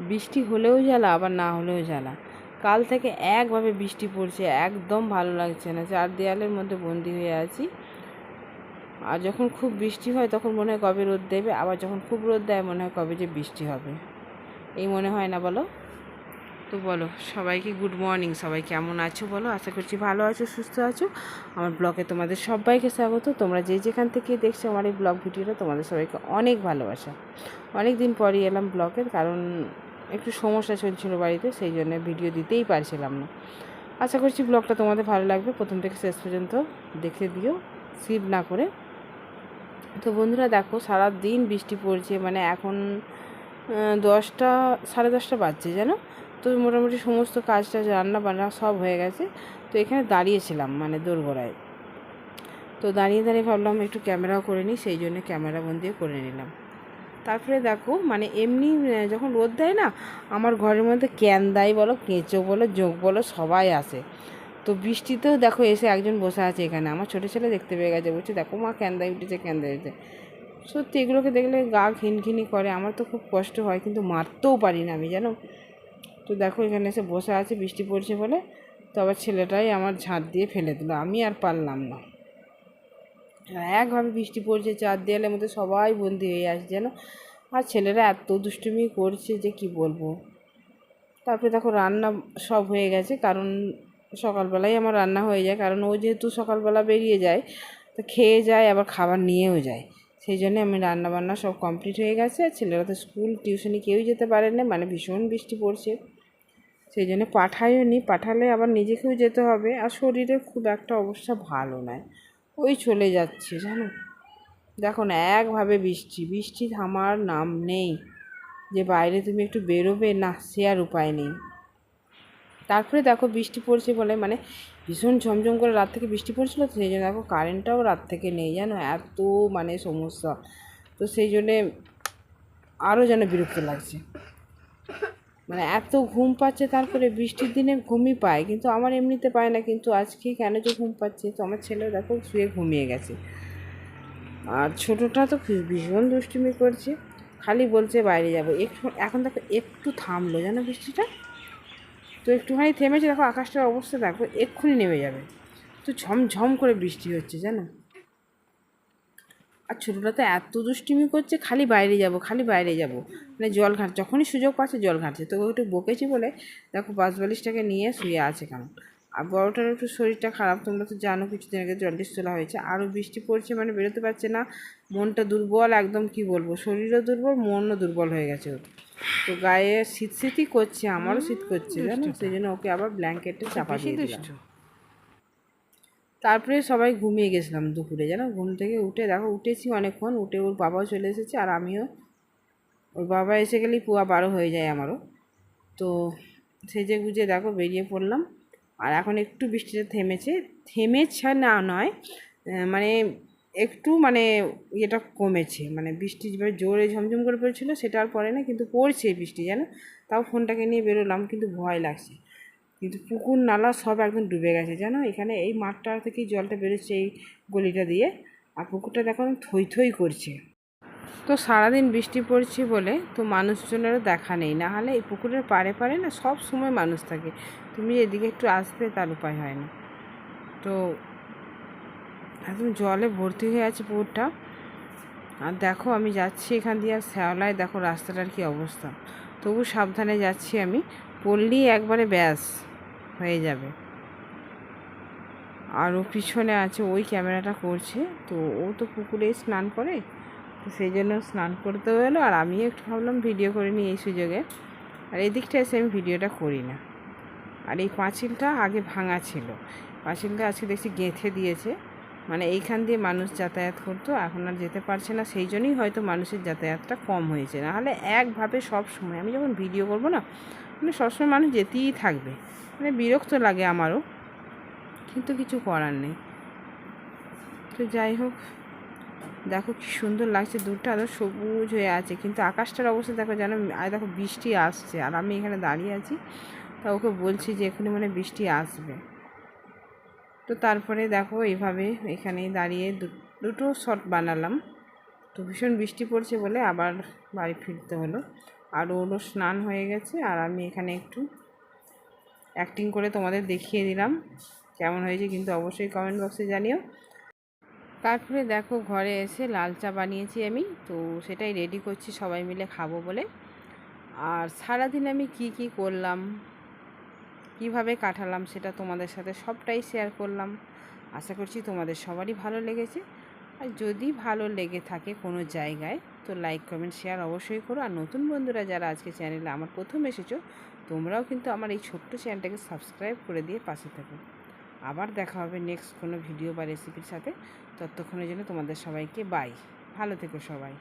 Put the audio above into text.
বৃষ্টি হলেও জ্বালা আবার না হলেও জ্বালা। কাল থেকে একভাবে বৃষ্টি পড়ছে, একদম ভালো লাগছে না, চার দেয়ালের মধ্যে বন্দি হয়ে আছি। আর যখন খুব বৃষ্টি হয় তখন মনে হয় কবে রোদ দেবে, আবার যখন খুব রোদ দেয় মনে হয় কবে যে বৃষ্টি হবে, এই মনে হয় না বলো? তো বলো সবাইকে গুড মর্নিং, সবাই কেমন আছো বলো? আশা করছি ভালো আছো, সুস্থ আছো। আমার ব্লগে তোমাদের সবাইকে স্বাগত। তোমরা যে যেখান থেকে দেখছো আমার এই ব্লগ ভিডিওটা, তোমাদের সবাইকে অনেক ভালোবাসা। অনেক দিন পরই এলাম ব্লগের, কারণ একটু সমস্যা চলছিল বাড়িতে, সেই জন্য ভিডিও দিতেই পারছিলাম না। আশা করছি ব্লগটা তোমাদের ভালো লাগবে, প্রথম থেকে শেষ পর্যন্ত দেখে দিও, স্কিপ না করে। তো বন্ধুরা দেখো, সারা দিন বৃষ্টি পড়ছে, মানে এখন 10টা 10:30 বাজছে জানো। তো মোটামুটি সমস্ত কাজ টাজ রান্না বান্না সব হয়ে গেছে। তো এখানে দাঁড়িয়েছিলাম মানে দোরগোড়ায়। তো দাঁড়িয়ে দাঁড়িয়ে ভাবলাম একটু ক্যামেরাও করে নিই, সেই জন্য ক্যামেরা বন্দিও করে নিলাম। তারপরে দেখো মানে এমনি যখন রোদ দেয় না, আমার ঘরের মধ্যে ক্যান্দাই বলো, কেঁচো বলো, জোঁক বলো, সবাই আসে। তো বৃষ্টিতেও দেখো এসে একজন বসে আছে এখানে, আমার ছোটো ছেলে দেখতে পেয়ে গেছে, বলছে দেখো মা ক্যান্দাই উঠেছে, ক্যান্দাই উঠেছে। সত্যি এগুলোকে দেখলে গা ঘিনঘিনি করে, আমার তো খুব কষ্ট হয়, কিন্তু মারতেও পারি না আমি জানো। তো দেখো এখানে এসে বসে আছে বৃষ্টি পড়ছে বলে। তো আবার ছেলেটাই আমার ঝাঁট দিয়ে ফেলে দিল, আমি আর পারলাম না। একভাবে বৃষ্টি পড়ছে, চার দেয়ালের মধ্যে সবাই বন্দি হয়ে আসছে যেন। আর ছেলেরা এত দুষ্টুমি করছে যে কি বলবো। তারপরে দেখো রান্না সব হয়ে গেছে, কারণ সকালবেলায় আমার রান্না হয়ে যায়, কারণ ও যেহেতু সকালবেলা বেরিয়ে যায়, তো খেয়ে যায় আবার খাবার নিয়েও যায়, সেই জন্য আমি রান্না বান্না সব কমপ্লিট হয়ে গেছে। আর ছেলেরা তো স্কুল টিউশনি কেউই যেতে পারে না, মানে ভীষণ বৃষ্টি পড়ছে, সেই জন্য পাঠাইও নি। পাঠালে আবার নিজেকেও যেতে হবে, আর শরীরের খুব একটা অবস্থা ভালো নয়, ওই চলে যাচ্ছে জানো। দেখো না একভাবে বৃষ্টি, বৃষ্টি থামার নাম নেই, যে বাইরে তুমি একটু বেরোবে না, সে আর উপায় নেই। তারপরে দেখো বৃষ্টি পড়ছে বলে মানে ভীষণ ঝমঝম করে রাত থেকে বৃষ্টি পড়ছিলো, তো সেই জন্য দেখো কারেন্টটাও রাত থেকে নেই জানো, এত মানে সমস্যা। তো সেই জন্যে আরও যেন বিরক্ত লাগছে, মানে এত ঘুম পাচ্ছে। তারপরে বৃষ্টির দিনে ঘুমই পায়, কিন্তু আমার এমনিতে পায় না, কিন্তু আজকে কেন যে ঘুম পাচ্ছে। তো আমার ছেলেও দেখো শুয়ে ঘুমিয়ে গেছে, আর ছোটোটা তো ভীষণ দুষ্টুমি করছে, খালি বলছে বাইরে যাবো। এখন দেখো একটু থামলো জানো বৃষ্টিটা, তো একটুখানি থেমেছে, দেখো আকাশটার অবস্থা দেখো, এক্ষুনি নেমে যাবে। তো ঝমঝম করে বৃষ্টি হচ্ছে জানো। আর ছোটোটা তো এত দুষ্টুমি করছে, খালি বাইরে যাব, খালি বাইরে যাব, মানে জল ঘাট যখনই সুযোগ পাচ্ছে জল ঘাটছে। তো একটু বকেছি বলে দেখো বালিশটাকে নিয়ে শুয়ে আছে কেমন। আর বড়োটার একটু শরীরটা খারাপ, তোমরা তো জানো কিছুদিন আগে জন্ডিস তোলা হয়েছে, আরও বৃষ্টি পড়ছে মানে বেরোতে পারছে না, মনটা দুর্বল একদম, কি বলবো, শরীরও দুর্বল, মনও দুর্বল হয়ে গেছে ওর। তো গায়ে শীতই করছে, আমারও শীত করছে জানো, সেই জন্য ওকে আবার ব্ল্যাঙ্কেটে চাপা দিয়ে দিলাম। তারপরে সবাই ঘুমিয়ে গেছিলাম দুপুরে জানো। ঘুম থেকে উঠে দেখো উঠেছি অনেকক্ষণ, উঠে ওর বাবাও চলে এসেছে, আর আমিও। ওর বাবা এসে গেলেই 12 হয়ে যায় আমারও। তো সেজে গুজে দেখো বেরিয়ে পড়লাম। আর এখন একটু বৃষ্টিটা থেমেছে না নয়, মানে একটু মানে ইয়েটা কমেছে, মানে বৃষ্টি যেভাবে জোরে ঝমঝম করে পড়েছিল সেটা আর পড়ে না, কিন্তু পড়ছে বৃষ্টি জানো। তাও ফোনটাকে নিয়ে বেরোলাম, কিন্তু ভয় লাগছে। কিন্তু পুকুর নালা সব একদম ডুবে গেছে জানো, এখানে এই মাঠটা থেকেই জলটা বেরোচ্ছে এই গলিটা দিয়ে, আর পুকুরটা দেখো থই থই করছে। তো সারাদিন বৃষ্টি পড়ছে বলে তো মানুষজনেরও দেখা নেই, না হলে এই পুকুরের পাড়ে পাড়ে না সব সময় মানুষ থাকে, তুমি এদিকে একটু আসবে তার উপায় হয় না। তো একদম জলে ভর্তি হয়ে আছে পুকুরটা। আর দেখো আমি যাচ্ছি এখান দিয়ে, আর শ্যাওলায় দেখো রাস্তাটার কী অবস্থা, তবু সাবধানে যাচ্ছি আমি, পড়লেই একবারে ব্যাস হয়ে যাবে। আর ও পিছনে আছে, ওই ক্যামেরাটা করছে, তো ও তো পুকুরে স্নান করে, তো সেই জন্য স্নান করতেও এলো, আর আমি একটু ভাবলাম ভিডিও করে নিই এই সুযোগে। আর এদিকটা এসে আমি ভিডিওটা করি না। আর এই পাঁচিলটা আগে ভাঙা ছিল, পাঁচিলটা আজকে দেখছি গেঁথে দিয়েছে, মানে এইখান দিয়ে মানুষ যাতায়াত করতো, এখন আর যেতে পারছে না, সেই জন্যই হয়তো মানুষের যাতায়াতটা কম হয়েছে, নাহলে একভাবে সব সময় আমি যখন ভিডিও করবো না, মানে সবসময় মানুষ যেতেই থাকবে, মানে বিরক্ত লাগে আমারও, কিন্তু কিছু করার নেই। তো যাই হোক, দেখো কি সুন্দর লাগছে, দূরটা আরও সবুজ হয়ে আছে, কিন্তু আকাশটার অবস্থা দেখো যেন, আর দেখো বৃষ্টি আসছে, আর আমি এখানে দাঁড়িয়ে আছি, তা ওকে বলছি যে এখানে মানে বৃষ্টি আসবে। তো তারপরে দেখো এইভাবে এখানেই দাঁড়িয়ে দুটো শট বানালাম। তো ভীষণ বৃষ্টি পড়ছে বলে আবার বাড়ি ফিরতে হলো। আর ওরও স্নান হয়ে গেছে, আর আমি এখানে একটু অ্যাক্টিং করে তোমাদের দেখিয়ে দিলাম কেমন হয়েছে, কিন্তু অবশ্যই কমেন্ট বক্সে জানিও। তারপরে দেখো ঘরে এসে লাল চা বানিয়েছি আমি, তো সেটাই রেডি করছি সবাই মিলে খাবো বলে। আর সারাদিন আমি কি করলাম, কিভাবে কাটালাম সেটা তোমাদের সাথে সবটাই শেয়ার করলাম। আশা করছি তোমাদের সবারই ভালো লেগেছে। আর যদি ভালো লেগে থাকে কোনো জায়গায় তো লাইক কমেন্ট শেয়ার অবশ্যই করো। আর নতুন বন্ধুরা যারা আজকে চ্যানেলে আমার প্রথম এসেছো, তোমরাও কিন্তু আমার এই ছোট্ট চ্যানেলটাকে সাবস্ক্রাইব করে দিয়ে পাশে থাকো। আবার দেখা হবে নেক্সট কোনো ভিডিও বা রেসিপির সাথে। ততক্ষণের জন্য তোমাদের সবাইকে বাই। ভালো থেকো সবাই।